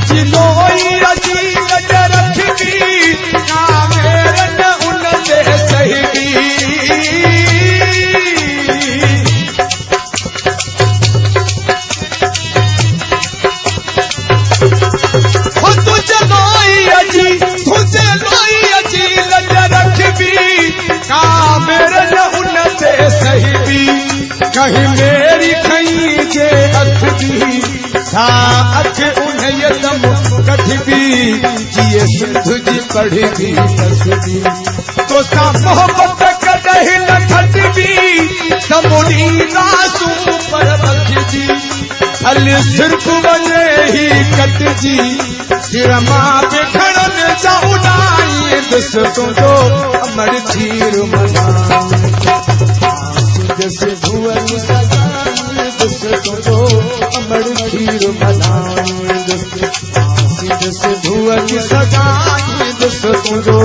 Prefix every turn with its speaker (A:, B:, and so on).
A: तुझी लोई अजी गज रखबी ना मेरे न उन ते सहिबी कहीं मेरी खई जे अख दी सा अख उन्हें यदम कठबी जिए सिंधु जी पढ़ी भी तस्बी तो सा मोहब्बत कदही न खटबी तमुड़ी नासू पर बखजी हल सिर्फ वने ही कटजी सिर मां पे खड़न जा उड़ाई दिस तुझो अमर खीर मना जैसे भुवन सजाए दिस तुझो अमर खीर मनाए जैसे भुवन सजाए दिस तुझो